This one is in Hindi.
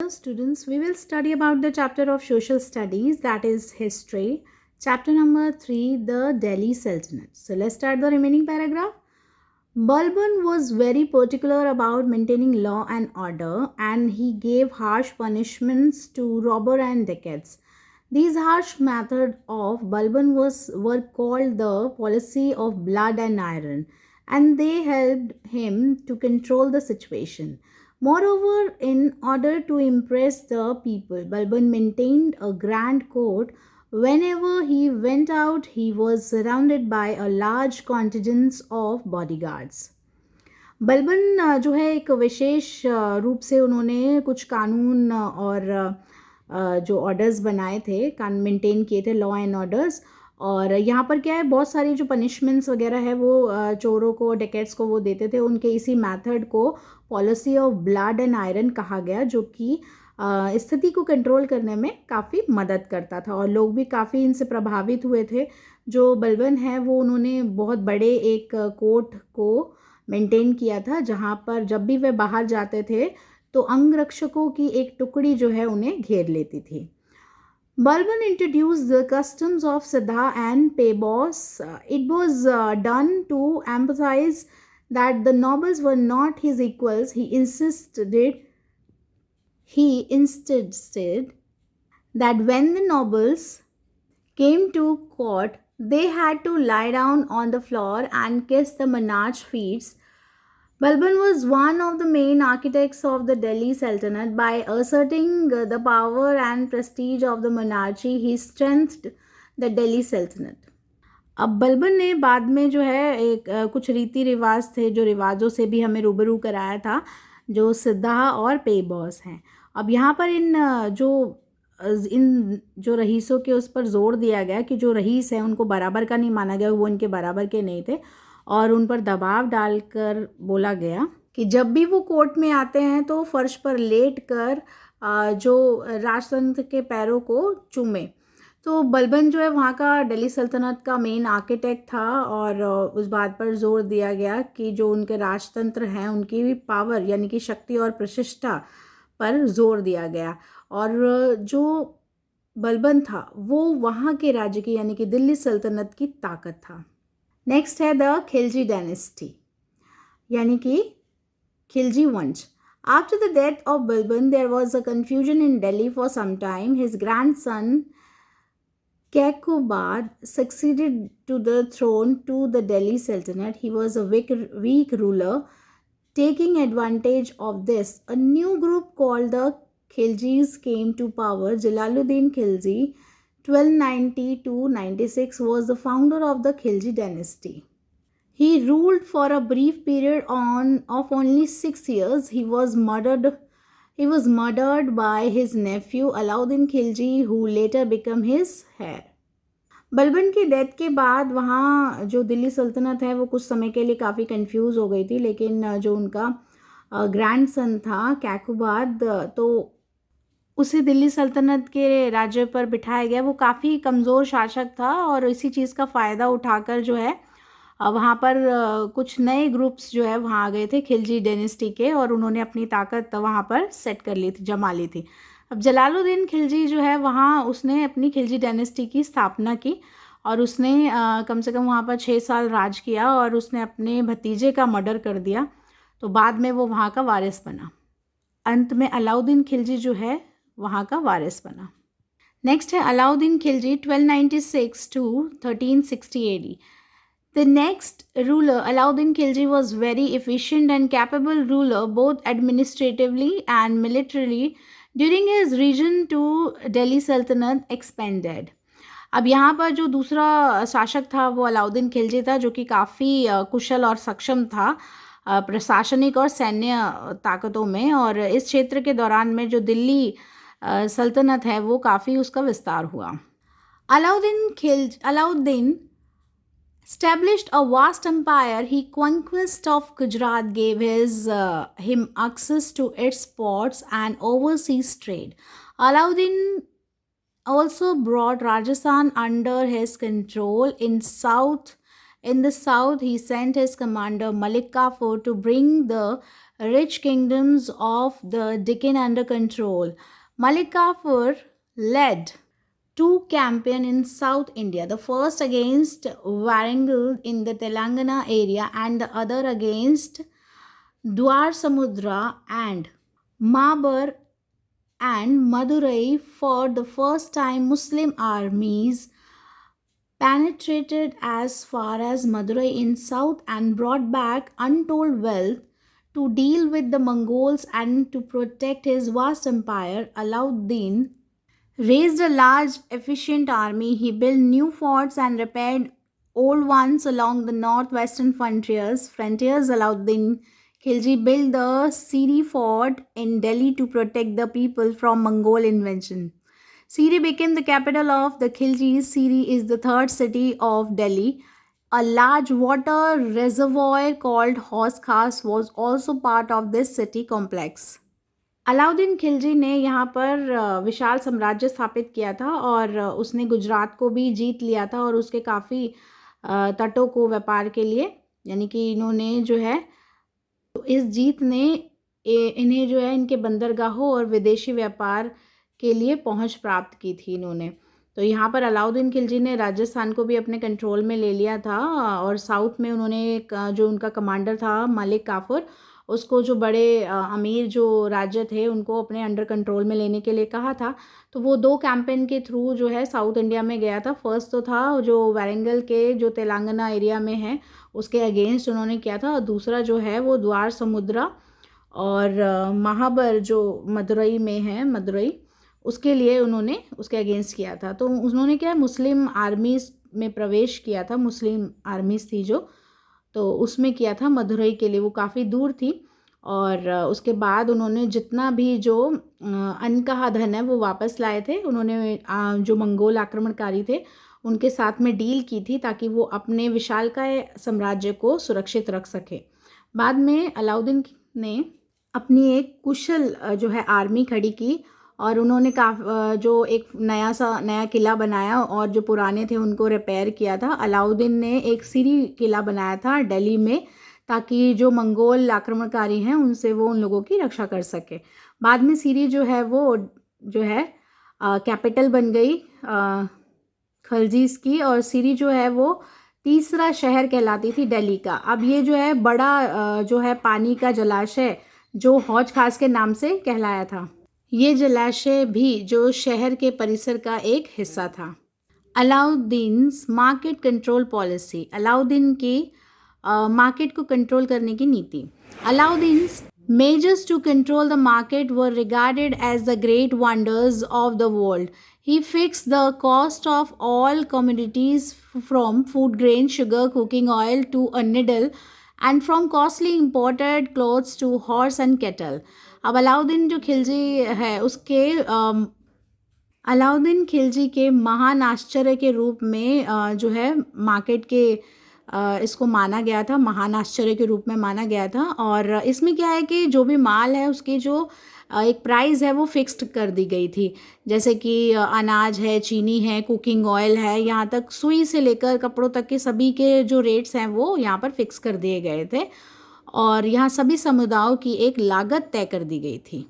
Hello students, we will study about the chapter of social studies, that is history. Chapter number 3, the Delhi Sultanate. So let's start the remaining paragraph. Balban was very particular about maintaining law and order, and he gave harsh punishments to robber and dacoits. These harsh methods of Balban were called the policy of blood and iron, and they helped him to control the situation. Moreover, in order to impress the people, Balban maintained a grand court. Whenever he went out, he was surrounded by a large contingent of bodyguards. Balban जो है एक विशेष रूप से उन्होंने कुछ कानून और जो ऑर्डर्स बनाए थे, मेंटेन किए थे लॉ एंड ऑर्डर्स। और यहाँ पर क्या है, बहुत सारी जो पनिशमेंट्स वगैरह है वो चोरों को, डेकेट्स को वो देते थे। उनके इसी मेथड को policy of blood and iron कहा गया, जो कि स्थिति को कंट्रोल करने में काफ़ी मदद करता था और लोग भी काफ़ी इनसे प्रभावित हुए थे। जो बलबन है वो उन्होंने बहुत बड़े एक कोर्ट को मेंटेन किया था, जहाँ पर जब भी वे बाहर जाते थे तो अंगरक्षकों की एक टुकड़ी जो है उन्हें घेर लेती थी। Balban introduced the customs of Siddha and Paybos. It was done to emphasize that the nobles were not his equals. He insisted that when the nobles came to court, they had to lie down on the floor and kiss the monarch's feet. Balban was one of the main architects of the Delhi Sultanate. By asserting the power and prestige of the monarchy, he strengthened the Delhi Sultanate. अब बलबन ने बाद में जो है एक कुछ रीति रिवाज थे, जो रिवाजों से भी हमें रूबरू कराया था, जो सिद्धा और पेबॉस हैं। अब यहाँ पर इन जो रईसों के उस पर जोर दिया गया कि जो रईस हैं उनको बराबर का नहीं माना गया, वो उनके बराबर के नहीं थे, और उन पर दबाव डालकर बोला गया कि जब भी वो कोर्ट में आते हैं तो फर्श पर लेट कर जो राजतंत्र के पैरों को चूमे। तो बलबन जो है वहाँ का दिल्ली सल्तनत का मेन आर्किटेक्ट था, और उस बात पर जोर दिया गया कि जो उनके राजतंत्र हैं उनकी भी पावर यानी कि शक्ति और प्रतिष्ठा पर जोर दिया गया। और जो बलबन था वो वहाँ के राज्य की यानी कि दिल्ली सल्तनत की ताकत था। नेक्स्ट है द खिलजी डायनेस्टी यानी कि खिलजी वंश। After the death of Balban there was a confusion in Delhi for some time. His grandson Kekubad succeeded to the throne to the Delhi Sultanate. He was a weak ruler. Taking advantage of this, a new group called the Khiljis came to power. Jalaluddin Khilji, 1290 to 96, was the founder of the Khilji dynasty. He ruled for a brief period of only 6 years. He was murdered by his nephew Alauddin Khilji, who later became his heir. Balban की डेथ के बाद वहाँ जो दिल्ली सल्तनत है वो कुछ समय के लिए काफ़ी कंफ्यूज हो गई थी, लेकिन जो उनका ग्रैंडसन था कैकुबाद, तो उसे दिल्ली सल्तनत के राज्य पर बिठाया गया। वो काफ़ी कमज़ोर शासक था और इसी चीज़ का फ़ायदा उठाकर जो है वहाँ पर कुछ नए ग्रुप्स जो है वहाँ आ गए थे खिलजी डायनेस्टी के, और उन्होंने अपनी ताकत वहाँ पर सेट कर ली थी, जमा ली थी। अब जलालुद्दीन खिलजी जो है वहाँ उसने अपनी खिलजी डायनेस्टी की स्थापना की, और उसने कम से कम वहाँ पर 6 साल राज किया, और उसने अपने भतीजे का मर्डर कर दिया। तो बाद में वो वहाँ का वारिस बना। अंत में अलाउद्दीन खिलजी जो है वहाँ का वारिस बना। नेक्स्ट है Alauddin Khilji 1296 to 1360 AD. The next ruler, Alauddin Khilji, was very efficient and capable ruler both administratively and militarily. During his reign to Delhi Sultanate expanded. अब यहाँ पर जो दूसरा शासक था वो अलाउद्दीन खिलजी था, जो कि काफ़ी कुशल और सक्षम था प्रशासनिक और सैन्य ताकतों में, और इस क्षेत्र के दौरान में जो दिल्ली सल्तनत है वो काफ़ी उसका विस्तार हुआ। Alauddin established a vast empire. His conquest of Gujarat gave him access to its ports and overseas trade. Alauddin also brought Rajasthan under his control. In the south, he sent his commander Malik Kafur to bring the rich kingdoms of the Deccan under control. Malik Kafur led two campaigns in South India, the first against Warangal in the Telangana area and the other against Dwar Samudra and Mabar and Madurai. For the first time, Muslim armies penetrated as far as Madurai in south and brought back untold wealth. To deal with the Mongols and to protect his vast empire, Alauddin raised a large, efficient army. He built new forts and repaired old ones along the northwestern frontiers. Alauddin Khilji built the Siri fort in Delhi to protect the people from Mongol invasion. Siri became the capital of the Khiljis. Siri is the third city of Delhi. A large water reservoir called Hauz Khas was also part of this city complex. Alauddin Khilji ने यहाँ पर विशाल साम्राज्य स्थापित किया था और उसने गुजरात को भी जीत लिया था और उसके काफ़ी तटों को व्यापार के लिए, यानी कि इन्होंने जो है तो इस जीत ने इन्हें जो है इनके बंदरगाहों और विदेशी व्यापार के लिए पहुंच प्राप्त की थी इन्होंने। तो यहाँ पर अलाउद्दीन खिलजी ने राजस्थान को भी अपने कंट्रोल में ले लिया था और साउथ में उन्होंने जो उनका कमांडर था मलिक काफूर, उसको जो बड़े अमीर जो राज्य थे उनको अपने अंडर कंट्रोल में लेने के लिए कहा था। तो वो दो कैंपेन के थ्रू जो है साउथ इंडिया में गया था। फर्स्ट तो था जो वारंगल के जो तेलंगाना एरिया में है उसके अगेंस्ट उन्होंने किया था, और दूसरा जो है वो द्वार समुद्रा और महाबर जो मदुरई में है, मदुरई, उसके लिए उन्होंने उसके अगेंस्ट किया था। तो उन्होंने क्या मुस्लिम आर्मीज़ में प्रवेश किया था, मुस्लिम आर्मीज़ थी जो, तो उसमें किया था मदुरई के लिए, वो काफ़ी दूर थी। और उसके बाद उन्होंने जितना भी जो अन्न का धन है वो वापस लाए थे। उन्होंने जो मंगोल आक्रमणकारी थे उनके साथ में डील की थी ताकि वो अपने विशालकाय साम्राज्य को सुरक्षित रख सके। बाद में अलाउद्दीन ने अपनी एक कुशल जो है आर्मी खड़ी की और उन्होंने जो एक नया किला बनाया और जो पुराने थे उनको रिपेयर किया था। अलाउद्दीन ने एक सीरी किला बनाया था दिल्ली में ताकि जो मंगोल आक्रमणकारी हैं उनसे वो उन लोगों की रक्षा कर सके। बाद में सीरी जो है वो जो है कैपिटल बन गई खलजीज की, और सीरी जो है वो तीसरा शहर कहलाती थी दिल्ली का। अब ये जो है बड़ा जो है पानी का जलाशय जो हौज खास के नाम से कहलाया था, ये जलाशय भी जो शहर के परिसर का एक हिस्सा था। अलाउद्दीन्स मार्केट कंट्रोल पॉलिसी, अलाउद्दीन की मार्केट को कंट्रोल करने की नीति। अलाउद्दीन्स measures to control the market were regarded as the great wonders of the world. He fixed the cost of all commodities from food grain, sugar, cooking oil to a needle, and from costly imported clothes to horse and cattle. अब अलाउद्दीन जो खिलजी है उसके अलाउद्दीन खिलजी के महान आश्चर्य के रूप में जो है मार्केट के इसको माना गया था, महान आश्चर्य के रूप में माना गया था। और इसमें क्या है कि जो भी माल है उसकी जो एक प्राइस है वो फिक्स्ड कर दी गई थी, जैसे कि अनाज है, चीनी है, कुकिंग ऑयल है, यहाँ तक सुई से लेकर कपड़ों तक के सभी के जो रेट्स हैं वो यहाँ पर फिक्स कर दिए गए थे और यहाँ सभी समुदायों की एक लागत तय कर दी गई थी।